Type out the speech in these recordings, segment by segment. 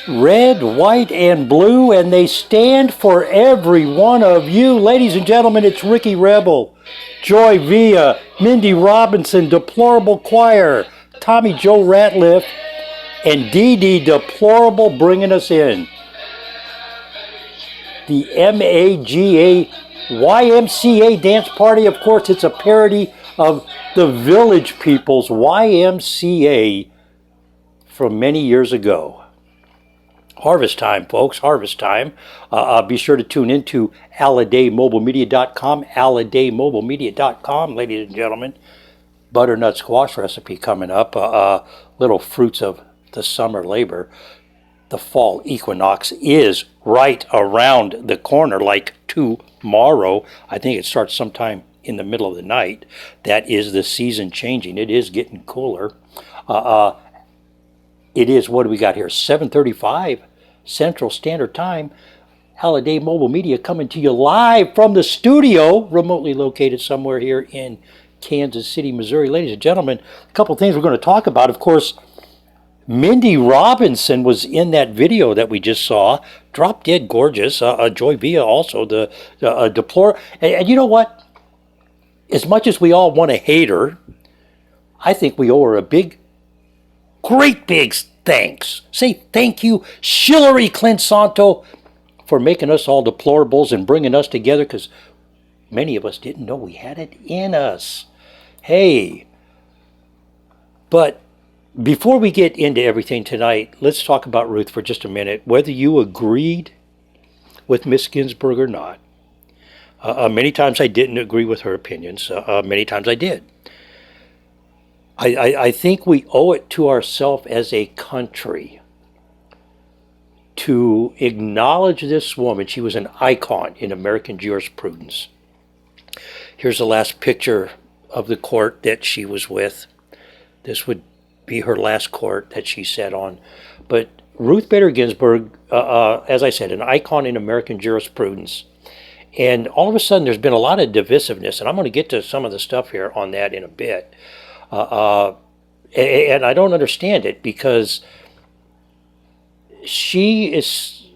Red, white, and blue, and they stand for every one of you. Ladies and gentlemen, it's Ricky Rebel, Joy Villa, Mindy Robinson, Deplorable Choir, Tommy Joe Ratliff, and Dee Dee Deplorable bringing us in. The MAGA YMCA dance party, of course, it's a parody of the Village People's YMCA from many years ago. Harvest time, folks, harvest time. Be sure to tune into AladayMobileMedia.com, AladayMobileMedia.com, ladies and gentlemen. Butternut squash recipe coming up. Little fruits of the summer labor. The fall equinox is right around the corner, like tomorrow. I think it starts sometime in the middle of the night. That is the season changing. It is getting cooler. It is, what do we got here, 7:35 Central Standard Time. Aladay Mobile Media coming to you live from the studio, remotely located somewhere here in Kansas City, Missouri. Ladies and gentlemen, a couple things we're going to talk about. Of course, Mindy Robinson was in that video that we just saw. Drop dead gorgeous. Joy Villa also, the deplore. And you know what? As much as we all want to hate her, I think we owe her a great big thanks. Say thank you, Hillary Clinton, for making us all deplorables and bringing us together, because many of us didn't know we had it in us. Hey, but before we get into everything tonight, let's talk about Ruth for just a minute. Whether you agreed with Miss Ginsburg or not, many times I didn't agree with her opinions. Many times I did. I think we owe it to ourselves as a country to acknowledge this woman. She was an icon in American jurisprudence. Here's the last picture of the court that she was with. This would be her last court that she sat on. But Ruth Bader Ginsburg, as I said, an icon in American jurisprudence. And all of a sudden there's been a lot of divisiveness, and I'm going to get to some of the stuff here on that in a bit. And I don't understand it, because she is,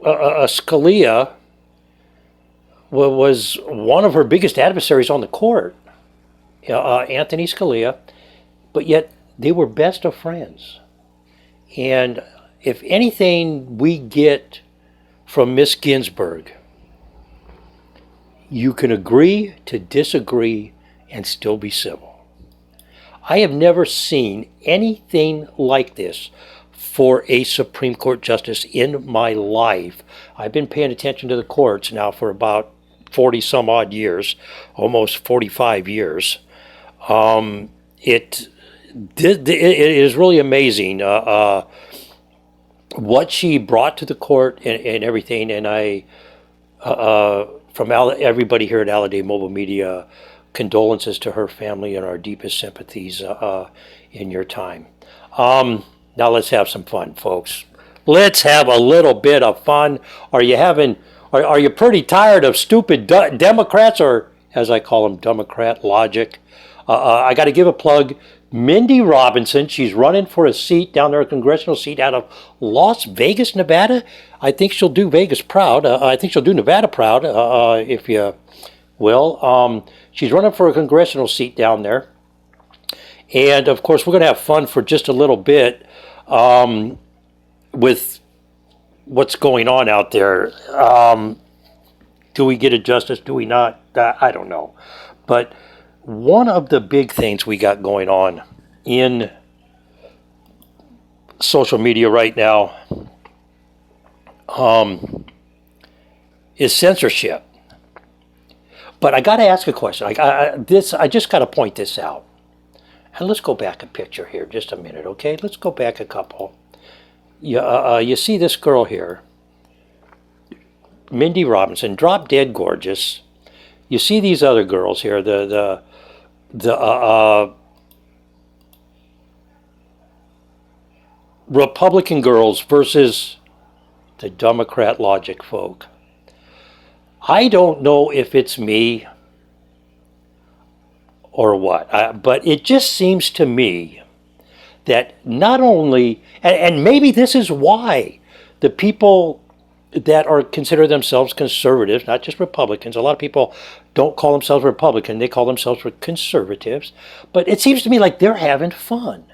Scalia was one of her biggest adversaries on the court, Anthony Scalia, but yet they were best of friends. And if anything we get from Miss Ginsburg, you can agree to disagree and still be civil. I have never seen anything like this for a Supreme Court justice in my life. I've been paying attention to the courts now for about 40 some odd years, almost 45 years. It is really amazing what she brought to the court and everything. And I, from everybody here at Aladay Mobile Media, condolences to her family and our deepest sympathies in your time. Now let's have some fun, folks. Let's have a little bit of fun. Are you pretty tired of stupid Democrats, or as I call them, Democrat logic? I got to give a plug. Mindy Robinson, she's running for a seat down there, a congressional seat out of Las Vegas, Nevada. I think she'll do Vegas proud. I think she'll do Nevada proud, if you will. She's running for a congressional seat down there. And, of course, we're going to have fun for just a little bit with what's going on out there. Do we get a justice? Do we not? I don't know. But one of the big things we got going on in social media right now is censorship. But I got to ask a question. I just got to point this out. And let's go back a picture here, just a minute, okay? Let's go back a couple. You see this girl here, Mindy Robinson, drop dead gorgeous. You see these other girls here, the Republican girls versus the Democrat logic folk. I don't know if it's me or what, but it just seems to me that not only, and maybe this is why the people that are consider themselves conservatives, not just Republicans. A lot of people don't call themselves Republican, they call themselves conservatives. But it seems to me like they're having fun.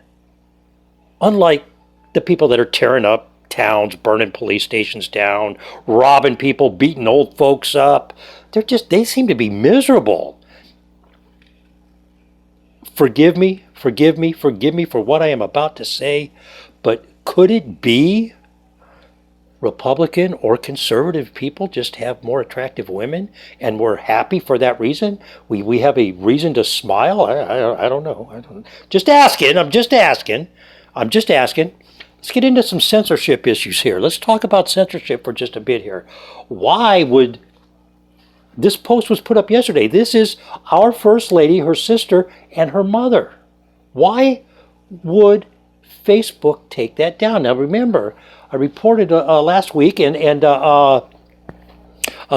Unlike the people that are tearing up towns, burning police stations down, robbing people, beating old folks up. They seem to be miserable. Forgive me for what I am about to say, but could it be Republican or conservative people just have more attractive women and we're happy for that reason? We have a reason to smile? I don't know. Just asking. I'm just asking. Let's get into some censorship issues here. Let's talk about censorship for just a bit here. Why would this post was put up yesterday? This is our First Lady, her sister, and her mother. Why would Facebook take that down? Now remember, I reported last week, and a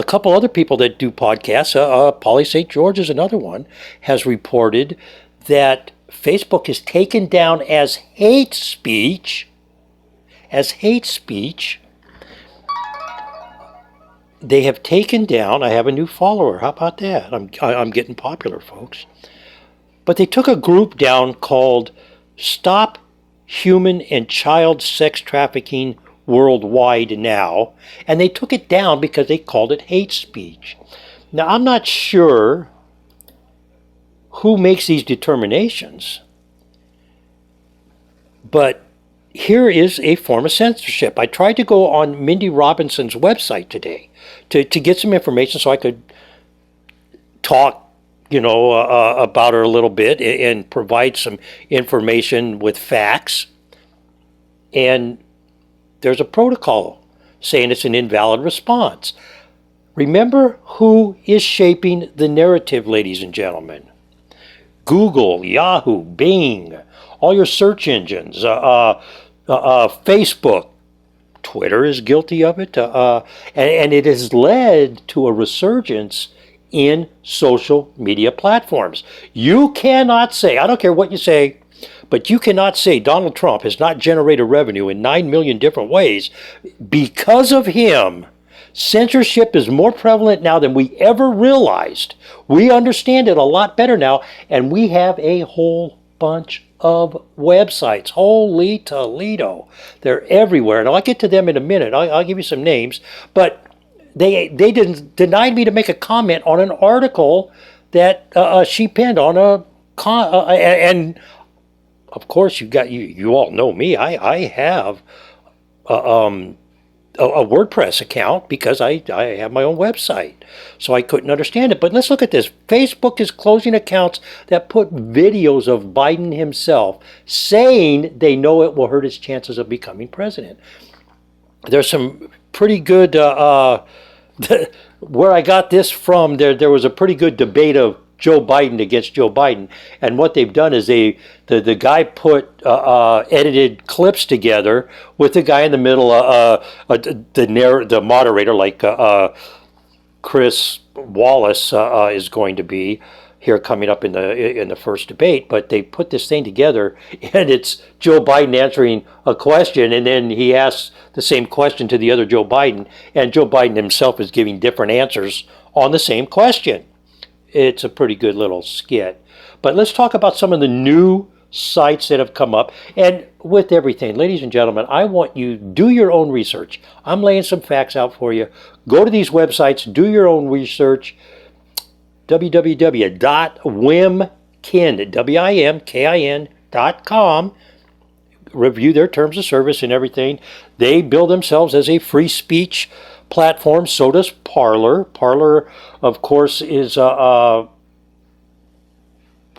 couple other people that do podcasts, Polly St. George is another one, has reported that Facebook is taken down as hate speech. They have taken down, I have a new follower. How about that? I'm getting popular, folks. But they took a group down called Stop Human and Child Sex Trafficking Worldwide Now, and they took it down because they called it hate speech. Now, I'm not sure who makes these determinations, but here is a form of censorship. I tried to go on Mindy Robinson's website today to get some information so I could talk, about her a little bit and provide some information with facts. And there's a protocol saying it's an invalid response. Remember who is shaping the narrative, ladies and gentlemen. Google, Yahoo, Bing, all your search engines, Facebook, Twitter is guilty of it, and it has led to a resurgence in social media platforms. You cannot say, I don't care what you say, but you cannot say Donald Trump has not generated revenue in 9 million different ways. Because of him, censorship is more prevalent now than we ever realized. We understand it a lot better now, and we have a whole bunch of websites. Holy Toledo. They're everywhere. And I'll get to them in a minute. I'll give you some names. But they denied me to make a comment on an article that she penned on and of course you all know me. I have a WordPress account because I have my own website. So I couldn't understand it. But let's look at this. Facebook is closing accounts that put videos of Biden himself saying they know it will hurt his chances of becoming president. There's some pretty good, where I got this from, there was a pretty good debate of Joe Biden against Joe Biden, and what they've done is the guy put edited clips together with the guy in the middle, the moderator, like Chris Wallace is going to be here coming up in the first debate. But they put this thing together, and it's Joe Biden answering a question, and then he asks the same question to the other Joe Biden, and Joe Biden himself is giving different answers on the same question. It's a pretty good little skit. But let's talk about some of the new sites that have come up. And with everything, ladies and gentlemen, I want you to do your own research. I'm laying some facts out for you. Go to these websites, do your own research. www.wimkin.com. Review their terms of service and everything. They bill themselves as a free speech platform. So does Parler. Parler, of course, is a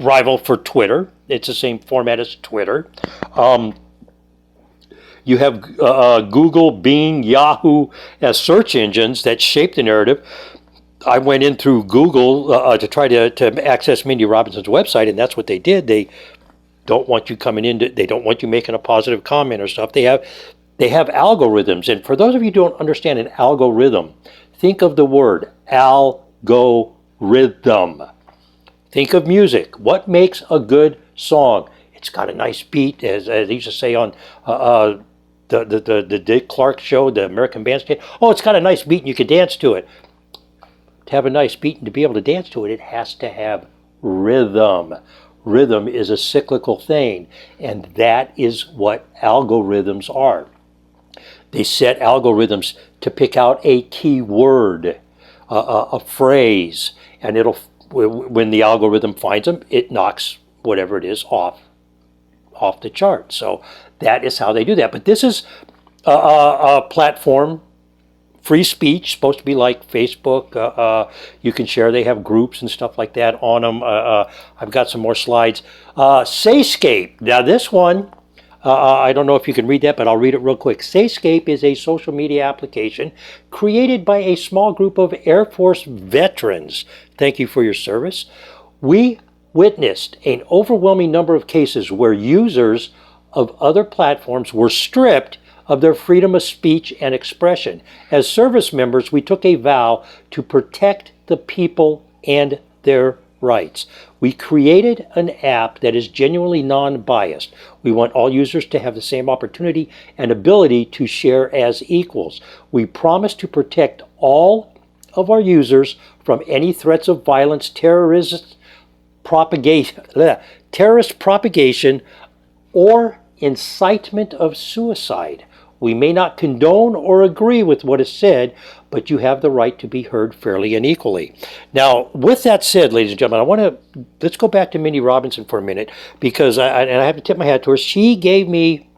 rival for Twitter. It's the same format as Twitter. You have Google, Bing, Yahoo as search engines that shape the narrative. I went in through Google to try to access Mindy Robinson's website, and that's what they did. They don't want you coming in. They don't want you making a positive comment or stuff. They have algorithms, and for those of you who don't understand an algorithm, think of the word algorithm. Think of music. What makes a good song? It's got a nice beat, as they used to say on the Dick Clark show, the American Bandstand. Oh, it's got a nice beat and you can dance to it. To have a nice beat and to be able to dance to it, it has to have rhythm. Rhythm is a cyclical thing, and that is what algorithms are. They set algorithms to pick out a key word, a phrase, and when the algorithm finds them, it knocks whatever it is off the chart. So that is how they do that. But this is a platform, free speech, supposed to be like Facebook. You can share. They have groups and stuff like that on them. I've got some more slides. Sayscape. Now this one, I don't know if you can read that, but I'll read it real quick. Sayscape is a social media application created by a small group of Air Force veterans. Thank you for your service. We witnessed an overwhelming number of cases where users of other platforms were stripped of their freedom of speech and expression. As service members, we took a vow to protect the people and their rights. We created an app that is genuinely non-biased. We want all users to have the same opportunity and ability to share as equals. We promise to protect all of our users from any threats of violence, terrorist propagation, or incitement of suicide. We may not condone or agree with what is said, but you have the right to be heard fairly and equally. Now, with that said, ladies and gentlemen, let's go back to Mindy Robinson for a minute, because I have to tip my hat to her. She gave me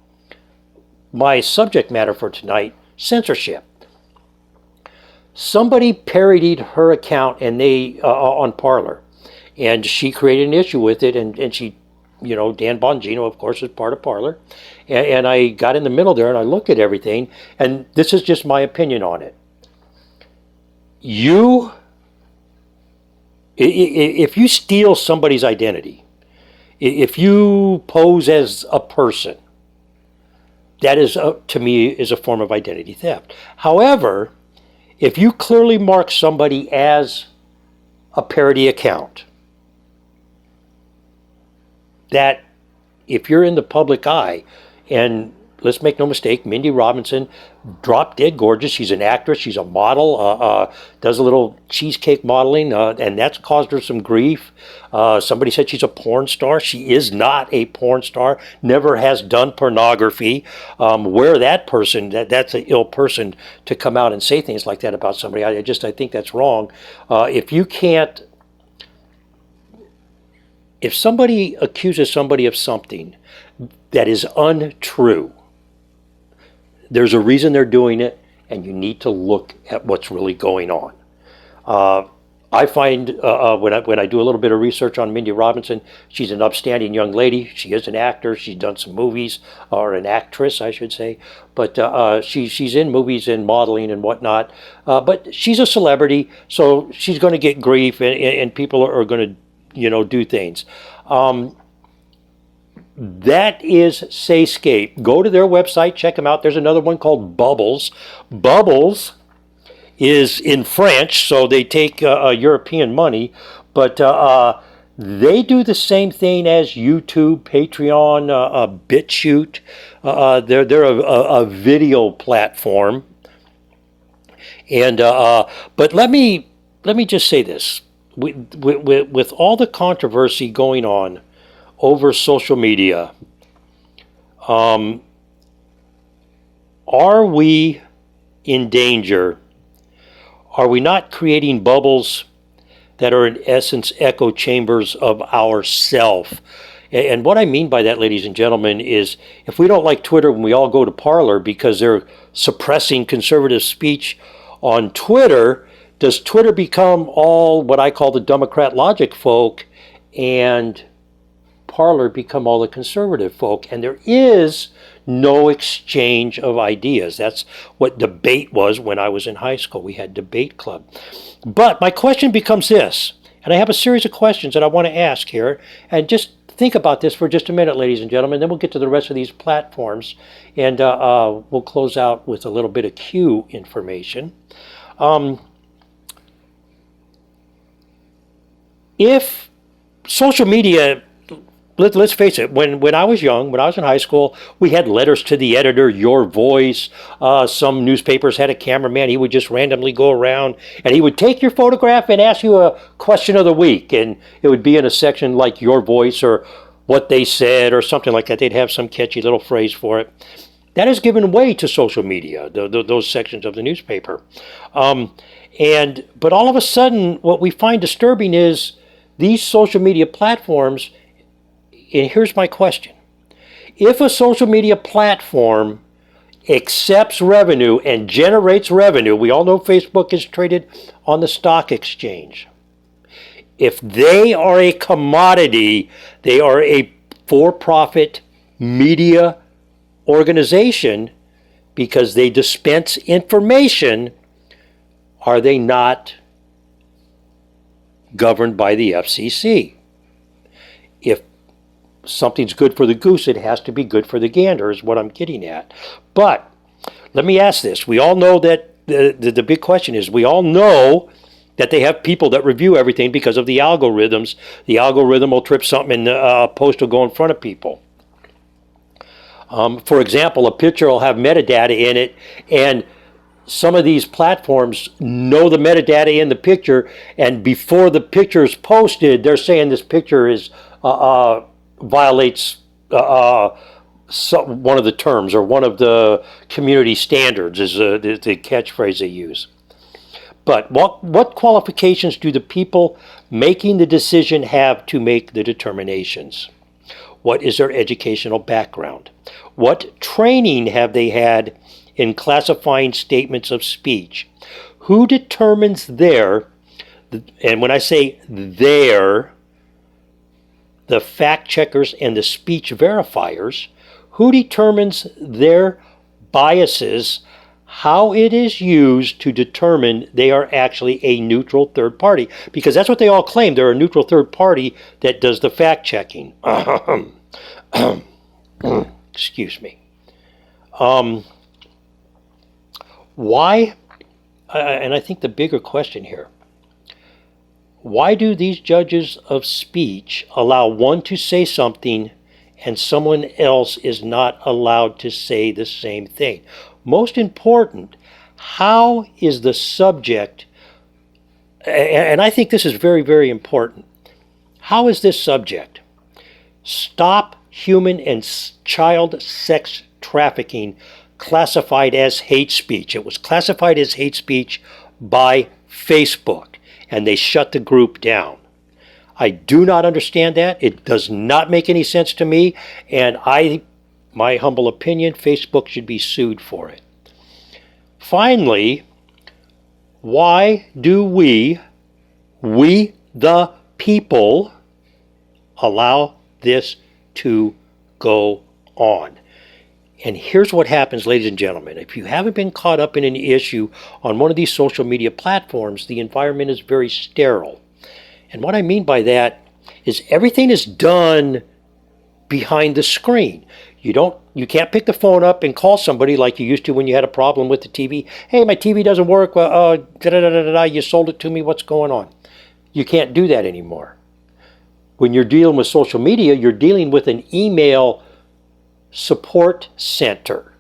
my subject matter for tonight, censorship. Somebody parodied her account and on Parler, and she created an issue with it, and she, Dan Bongino, of course, is part of Parler. And I got in the middle there and I looked at everything, and this is just my opinion on it. If you steal somebody's identity, if you pose as a person, that is, to me, is a form of identity theft. However, if you clearly mark somebody as a parody account, that if you're in the public eye, and let's make no mistake, Mindy Robinson, drop dead gorgeous. She's an actress. She's a model, does a little cheesecake modeling, and that's caused her some grief. Somebody said she's a porn star. She is not a porn star, never has done pornography. Where that person, that's an ill person to come out and say things like that about somebody. I think that's wrong. If somebody accuses somebody of something that is untrue, there's a reason they're doing it, and you need to look at what's really going on. I find when I do a little bit of research on Mindy Robinson, she's an upstanding young lady. She is an actor. She's done some movies, or an actress, I should say. But she's in movies and modeling and whatnot. But she's a celebrity, so she's going to get grief, and people are going to do things. That is Sayscape. Go to their website, check them out. There's another one called Bubbles. Bubbles is in French, so they take European money, but they do the same thing as YouTube, Patreon, BitChute. They're a video platform. And but let me just say this. With all the controversy going on over social media, are we in danger? Are we not creating bubbles that are in essence echo chambers of ourself? And what I mean by that, ladies and gentlemen, is if we don't like Twitter when we all go to Parler because they're suppressing conservative speech on Twitter, does Twitter become all what I call the Democrat logic folk and parlor become all the conservative folk, and there is no exchange of ideas. That's what debate was when I was in high school. We had debate club. But my question becomes this, and I have a series of questions that I want to ask here, and just think about this for just a minute, ladies and gentlemen, then we'll get to the rest of these platforms, and we'll close out with a little bit of Q information. If social media, let's face it, when I was young, when I was in high school, we had letters to the editor, your voice. Some newspapers had a cameraman. He would just randomly go around and he would take your photograph and ask you a question of the week. And it would be in a section like your voice or what they said or something like that. They'd have some catchy little phrase for it. That has given way to social media, those sections of the newspaper. But all of a sudden, what we find disturbing is these social media platforms. And here's my question. If a social media platform accepts revenue and generates revenue, we all know Facebook is traded on the stock exchange. If they are a commodity, they are a for-profit media organization because they dispense information, are they not governed by the FCC? If something's good for the goose, it has to be good for the gander, is what I'm getting at. But let me ask this. We all know that the big question is, we all know that they have people that review everything because of the algorithms. The algorithm will trip something and a post will go in front of people. For example, a picture will have metadata in it, and some of these platforms know the metadata in the picture, and before the picture is posted, they're saying this picture is violates one of the terms or one of the community standards is the catchphrase they use. But what qualifications do the people making the decision have to make the determinations? What is their educational background? What training have they had in classifying statements of speech? Who determines their, and when I say their, the fact checkers and the speech verifiers, who determines their biases, how it is used to determine they are actually a neutral third party? Because that's what they all claim. They're a neutral third party that does the fact checking. Excuse me. Why, and I think the bigger question here, why do these judges of speech allow one to say something and someone else is not allowed to say the same thing? Most important, how is the subject, and I think this is very, very important, how is this subject, stop human and child sex trafficking, classified as hate speech? It was classified as hate speech by Facebook, and they shut the group down. I do not understand that. It does not make any sense to me, and my humble opinion, Facebook should be sued for it. Finally, why do we the people, allow this to go on? And here's what happens, ladies and gentlemen. If you haven't been caught up in an issue on one of these social media platforms, the environment is very sterile. And what I mean by that is everything is done behind the screen. You can't pick the phone up and call somebody like you used to when you had a problem with the TV. Hey, my TV doesn't work. You sold it to me. What's going on? You can't do that anymore. When you're dealing with social media, you're dealing with an email support center.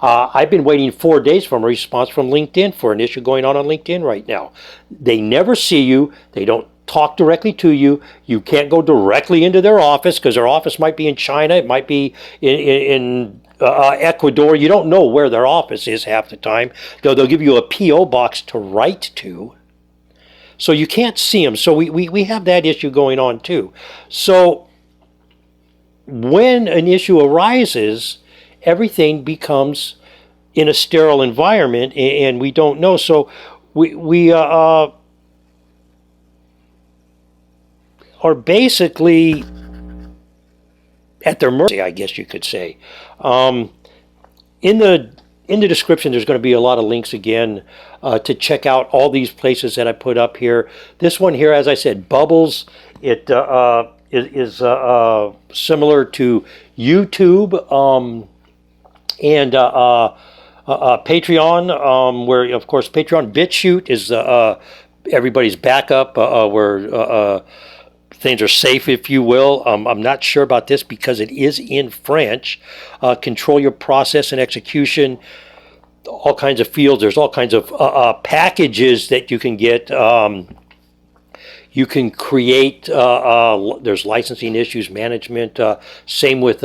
I've been waiting 4 days for a response from LinkedIn for an issue going on LinkedIn right now. They never see you. They don't talk directly to you. You can't go directly into their office because their office might be in China. It might be in Ecuador. You don't know where their office is half the time. They'll give you a P.O. box to write to. So you can't see them. So we have that issue going on too. So when an issue arises, everything becomes in a sterile environment, and we don't know. So we are basically at their mercy, I guess you could say. In the description, there's going to be a lot of links again to check out all these places that I put up here. This one here, as I said, Bubbles. It is similar to YouTube and Patreon, where of course Patreon. BitChute is everybody's backup, where things are safe, if you will. I'm not sure about this because it is in French. Control your process and execution. All kinds of fields. There's all kinds of packages that you can get. You can create. There's licensing issues, management. Same with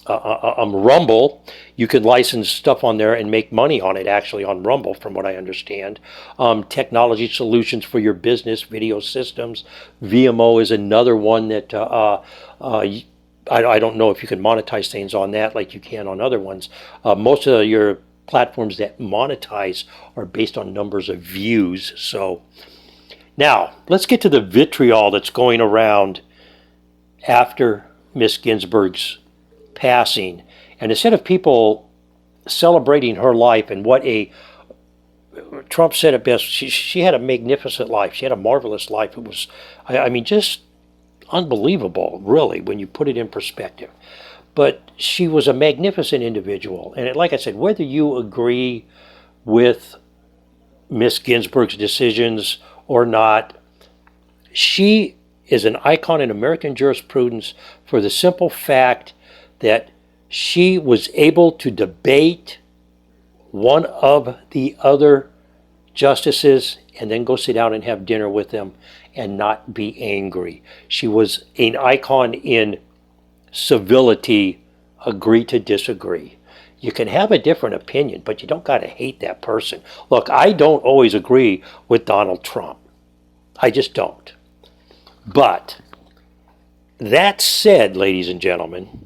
Rumble. You can license stuff on there and make money on it, actually, on Rumble, from what I understand. Technology solutions for your business, video systems. VMO is another one that I don't know if you can monetize things on that like you can on other ones. Most of your platforms that monetize are based on numbers of views. So now, let's get to the vitriol that's going around after Miss Ginsburg's passing. And instead of people celebrating her life and what Trump said it best, she had a magnificent life. She had a marvelous life. It was, I mean, just unbelievable, really, when you put it in perspective. But she was a magnificent individual. And like I said, whether you agree with Miss Ginsburg's decisions or not, she is an icon in American jurisprudence for the simple fact that she was able to debate one of the other justices and then go sit down and have dinner with them and not be angry. She was an icon in civility, agree to disagree. You can have a different opinion, but you don't got to hate that person. Look, I don't always agree with Donald Trump. I just don't. But that said, ladies and gentlemen,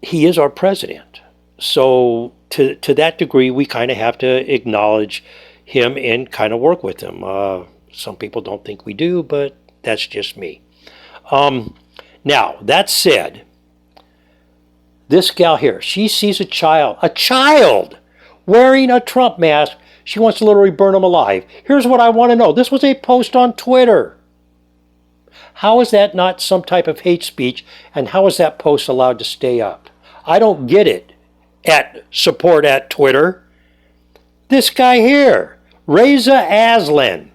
he is our president. So to that degree, we kind of have to acknowledge him and kind of work with him. Some people don't think we do, but that's just me. Now, that said, this gal here, she sees a child wearing a Trump mask. She wants to literally burn him alive. Here's what I want to know. This was a post on Twitter. How is that not some type of hate speech, and how is that post allowed to stay up? I don't get it. At support at Twitter. This guy here, Reza Aslan,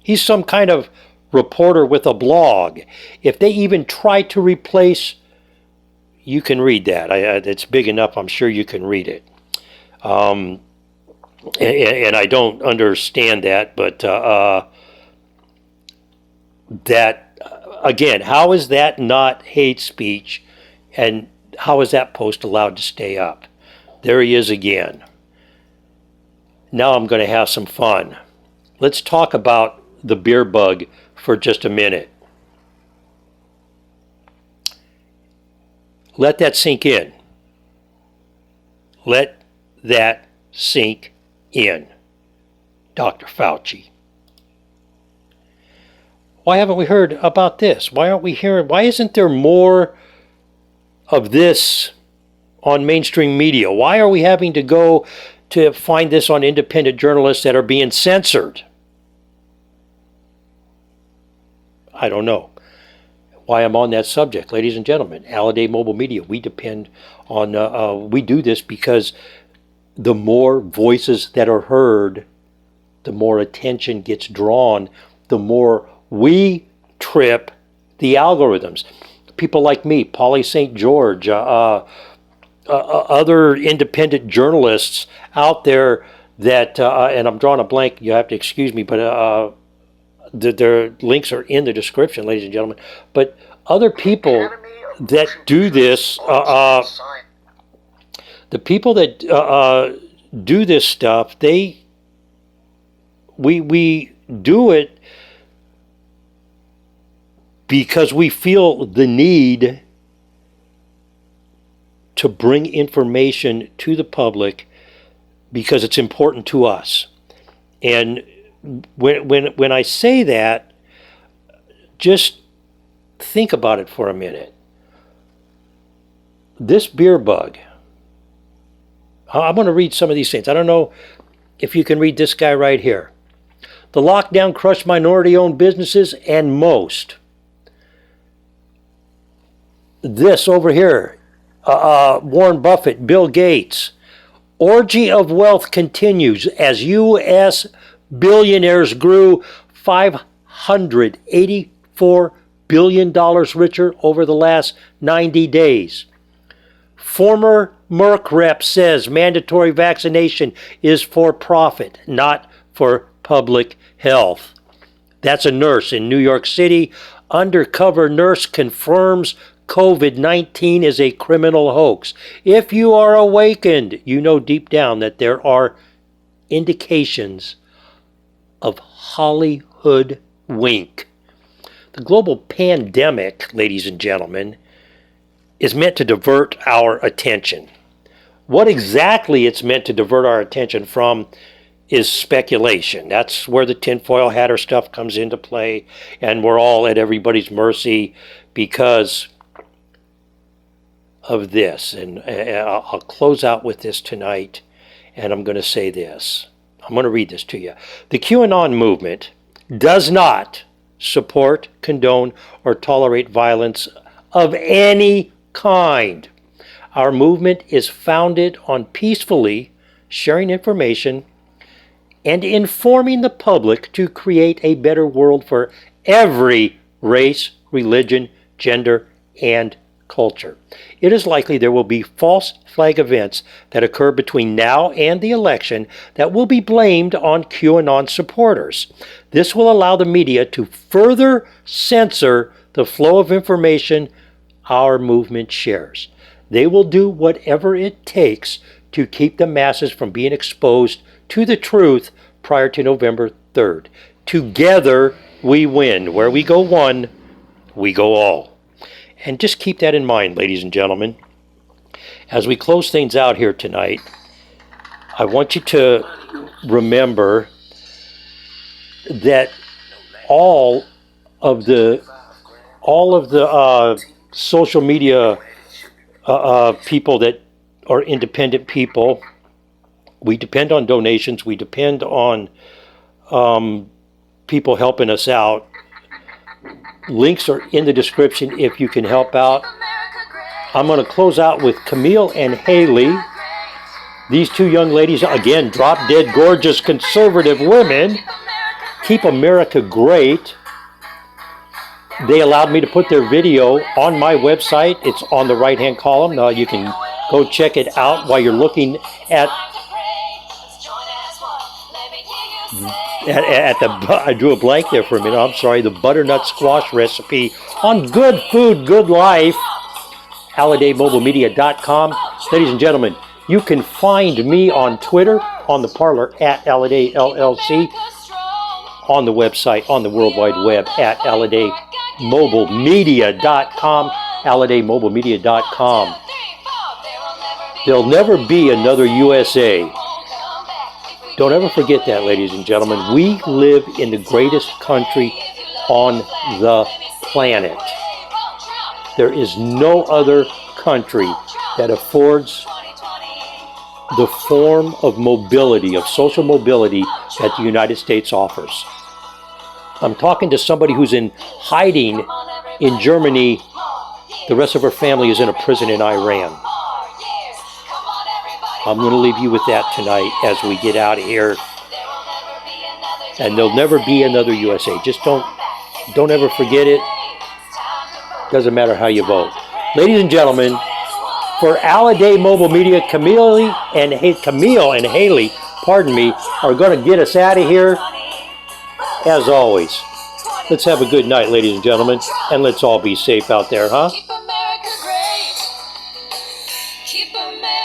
he's some kind of reporter with a blog. If they even try to replace, you can read that. It's big enough, I'm sure you can read it. And I don't understand that, but that, again, how is that not hate speech, and how is that post allowed to stay up? There he is again. Now I'm going to have some fun. Let's talk about the beer bug for just a minute. Let that sink in. Let that sink in, Dr. Fauci. Why haven't we heard about this? Why aren't we hearing? Why isn't there more of this on mainstream media? Why are we having to go to find this on independent journalists that are being censored? I don't know why I'm on that subject. Ladies and gentlemen, Alliday Mobile Media, we depend on, we do this because the more voices that are heard, the more attention gets drawn, the more we trip the algorithms. People like me, Paulie St. George, other independent journalists out there that, and I'm drawing a blank, you have to excuse me, but their links are in the description, ladies and gentlemen. But other people that do this, the people that do this stuff, we do it because we feel the need to bring information to the public because it's important to us. And when I say that, just think about it for a minute. This beer bug, I'm going to read some of these things. I don't know if you can read this guy right here. The lockdown crushed minority-owned businesses and most. This over here, Warren Buffett, Bill Gates. Orgy of wealth continues as U.S. billionaires grew $584 billion richer over the last 90 days. Former Merck rep says mandatory vaccination is for profit, not for public health. That's a nurse in New York City. Undercover nurse confirms COVID-19 is a criminal hoax. If you are awakened, you know deep down that there are indications of Hollywood wink. The global pandemic, ladies and gentlemen, is meant to divert our attention. What exactly it's meant to divert our attention from is speculation. That's where the tinfoil hatter stuff comes into play, and we're all at everybody's mercy because of this. And I'll close out with this tonight, and I'm going to say this. I'm going to read this to you. The QAnon movement does not support, condone, or tolerate violence of any kind. Our movement is founded on peacefully sharing information and informing the public to create a better world for every race, religion, gender, and culture. It is likely there will be false flag events that occur between now and the election that will be blamed on QAnon supporters. This will allow the media to further censor the flow of information our movement shares. They will do whatever it takes to keep the masses from being exposed to the truth prior to November 3rd. Together we win. Where we go one, we go all. And just keep that in mind, ladies and gentlemen. As we close things out here tonight, I want you to remember that all of the social media people that are independent people, we depend on donations, we depend on people helping us out. Links are in the description if you can help out. I'm going to close out with Camille and Haley. These two young ladies, again, drop-dead gorgeous conservative women. Keep America great. They allowed me to put their video on my website. It's on the right-hand column. You can go check it out while you're looking at I drew a blank there for a minute. I'm sorry. The butternut squash recipe on Good Food, Good Life. HallidayMobileMedia.com. Ladies and gentlemen, you can find me on Twitter, on the parlor at Halliday LLC, on the website, on the World Wide Web at HallidayMobileMedia.com, HallidayMobileMedia.com. There'll never be another USA. Don't ever forget that, ladies and gentlemen. We live in the greatest country on the planet. There is no other country that affords the form of mobility, of social mobility, that the United States offers. I'm talking to somebody who's in hiding in Germany. The rest of her family is in a prison in Iran. I'm going to leave you with that tonight as we get out of here. And there'll never be another USA. Just don't ever forget it. Doesn't matter how you vote. Ladies and gentlemen, for Halliday Mobile Media, Camille and Haley, pardon me, are going to get us out of here. As always, let's have a good night, ladies and gentlemen, and let's all be safe out there, huh? Keep America great. Keep America